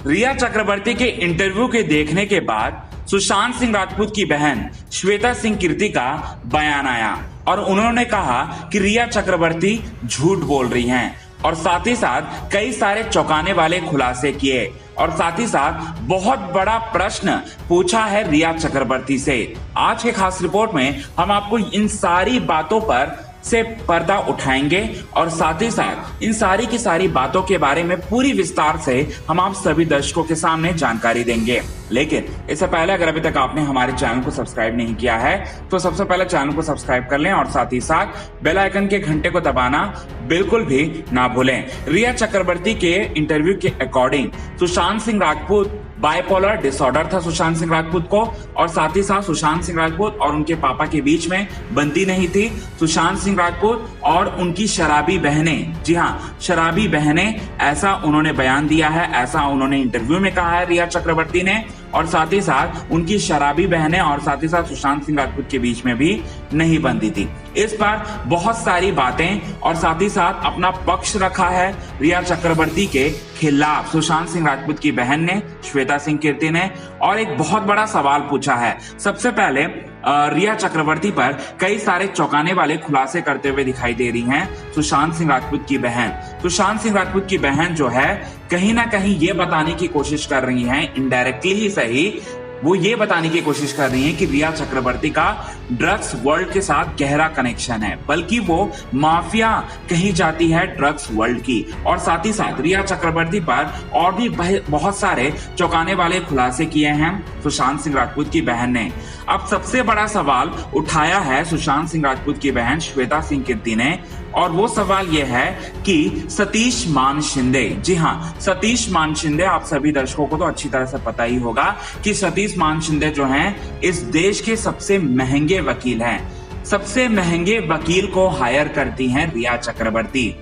रिया चक्रवर्ती के इंटरव्यू के देखने के बाद सुशांत सिंह राजपूत की बहन श्वेता सिंह कीर्ति का बयान आया और उन्होंने कहा कि रिया चक्रवर्ती झूठ बोल रही हैं और साथ ही साथ कई सारे चौंकाने वाले खुलासे किए और साथ ही साथ बहुत बड़ा प्रश्न पूछा है रिया चक्रवर्ती से। आज के खास रिपोर्ट में हम आपको इन सारी बातों पर से पर्दा उठाएंगे और साथ ही साथ इन सारी की सारी बातों के बारे में पूरी विस्तार से हम आप सभी दर्शकों के सामने जानकारी देंगे। लेकिन इससे पहले अगर अभी तक आपने हमारे चैनल को सब्सक्राइब नहीं किया है तो सबसे पहले चैनल को सब्सक्राइब कर लें और साथ ही साथ बेल आइकन के घंटे को दबाना बिल्कुल भी ना भूलें। रिया चक्रवर्ती के इंटरव्यू के according Sushant Singh Rajput bipolar disorder था सुशांत सिंह राजपूत को और साथ ही साथ सुशांत सिंह राजपूत और उनके पापा के बीच में बनती नहीं थी। सुशांत सिंह राजपूत और उनकी शराबी बहनें, जी हाँ शराबी बहनें, ऐसा उन्होंने बयान दिया है, ऐसा उन्होंने इंटरव्यू में कहा है रिया चक्रवर्ती ने। और साथ ही साथ उनकी शराबी बहनें और साथ ही साथ सुशांत सिंह राजपूत के बीच में भी नहीं बनती थी। इस पर बहुत सारी बातें और साथ ही साथ अपना पक्ष रखा है रिया चक्रवर्ती के खिलाफ सुशांत सिंह राजपूत की बहन ने, श्वेता सिंह कीर्ति ने, और एक बहुत बड़ा सवाल पूछा है। सबसे पहले रिया चक्रवर्ती पर कई सारे चौंकाने वाले खुलासे करते हुए दिखाई दे रही हैं सुशांत सिंह राजपूत की बहन। सुशांत सिंह राजपूत की बहन जो है कहीं ना कहीं ये बताने की कोशिश कर रही हैं, इनडायरेक्टली ही सही, वो ये बताने की कोशिश कर रही हैं कि रिया चक्रवर्ती का ड्रग्स वर्ल्ड के साथ गहरा कनेक्शन है, बल्कि वो माफिया कही जाती है ड्रग्स वर्ल्ड की। और साथ ही साथ रिया चक्रवर्ती पर और भी बहुत सारे चौंकाने वाले खुलासे किए हैं सुशांत सिंह राजपूत की बहन ने। अब सबसे बड़ा सवाल उठाया है सुशांत सिंह राजपूत की बहन श्वेता सिंह कीर्ति ने और वो सवाल ये है कि सतीश मान शिंदे, जी हाँ सतीश मान शिंदे, आप सभी दर्शकों को तो अच्छी तरह से पता ही होगा कि सतीश मान शिंदे जो हैं इस देश के सबसे महंगे वकील हैं। सबसे महंगे वकील को हायर करती हैं रिया चक्रवर्ती।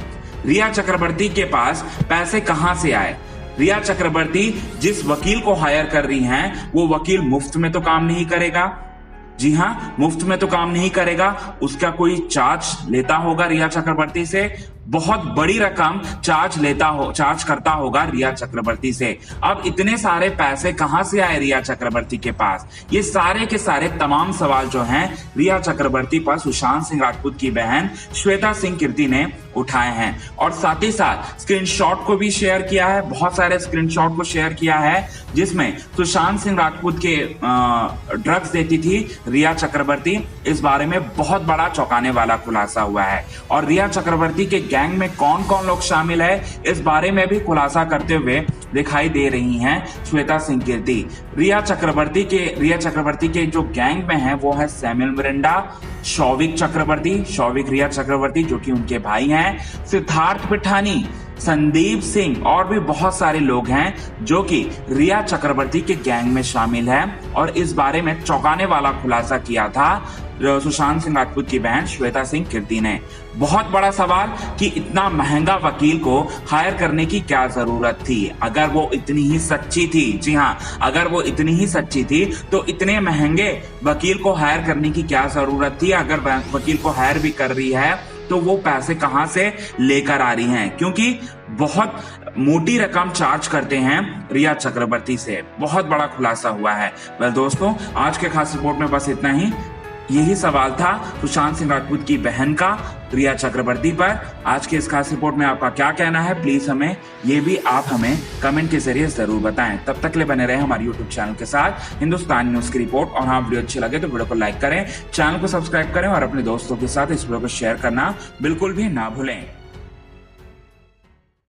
रिया चक्रवर्ती के पास पैसे कहां से आए? रिया चक्रवर्ती जिस वकील को हायर कर रही हैं वो वकील मुफ्त में तो काम नहीं करेगा, जी हाँ मुफ्त में तो काम नहीं करेगा, उसका कोई चार्ज लेता होगा रिया चक्रवर्ती से, बहुत बड़ी रकम चार्ज करता होगा रिया चक्रवर्ती से। अब इतने सारे पैसे कहां से आए रिया चक्रवर्ती के पास? ये सारे के सारे तमाम सवाल जो हैं रिया चक्रवर्ती पर सुशांत सिंह राजपूत की बहन श्वेता सिंह कीर्ति ने उठाए हैं और साथ ही साथ स्क्रीनशॉट को भी शेयर किया है, बहुत सारे स्क्रीनशॉट को शेयर किया है जिसमें सुशांत सिंह राजपूत के ड्रग्स देती थी रिया चक्रवर्ती। इस बारे में बहुत बड़ा चौंकाने वाला खुलासा हुआ है और रिया चक्रवर्ती के गैंग में कौन कौन लोग शामिल है इस बारे में भी खुलासा करते हुए दिखाई दे रही हैं श्वेता सिंह कीर्ति। रिया चक्रवर्ती के जो गैंग में है वो है सैमुअल मिरांडा, शौविक रिया चक्रवर्ती जो कि उनके भाई हैं, सिद्धार्थ पिठानी, संदीप सिंह और भी बहुत सारे लोग हैं जो कि रिया चक्रवर्ती के गैंग में शामिल हैं। और इस बारे में चौंकाने वाला खुलासा किया था सुशांत सिंह राजपूत की बहन श्वेता सिंह कीर्ति ने। बहुत बड़ा सवाल कि इतना महंगा वकील को हायर करने की क्या जरूरत थी? अगर वो इतनी ही सच्ची थी, जी हाँ अगर वो इतनी ही सच्ची थी तो इतने महंगे वकील को हायर करने की क्या जरूरत थी? अगर वकील को हायर भी कर रही है तो वो पैसे कहां से लेकर आ रही हैं? क्योंकि बहुत मोटी रकम चार्ज करते हैं रिया चक्रवर्ती से। बहुत बड़ा खुलासा हुआ है। वेल दोस्तों, आज के खास रिपोर्ट में बस इतना ही। यही सवाल था सुशांत सिंह राजपूत की बहन का रिया चक्रवर्ती पर। आज के इस खास रिपोर्ट में आपका क्या कहना है प्लीज आप हमें कमेंट के जरिए जरूर बताएं। तब तक ले बने रहे हमारे यूट्यूब चैनल के साथ हिंदुस्तान न्यूज की रिपोर्ट। और हाँ, वीडियो अच्छी लगे तो वीडियो को लाइक करें, चैनल को सब्सक्राइब करें और अपने दोस्तों के साथ इस वीडियो को शेयर करना बिल्कुल भी ना भूलें।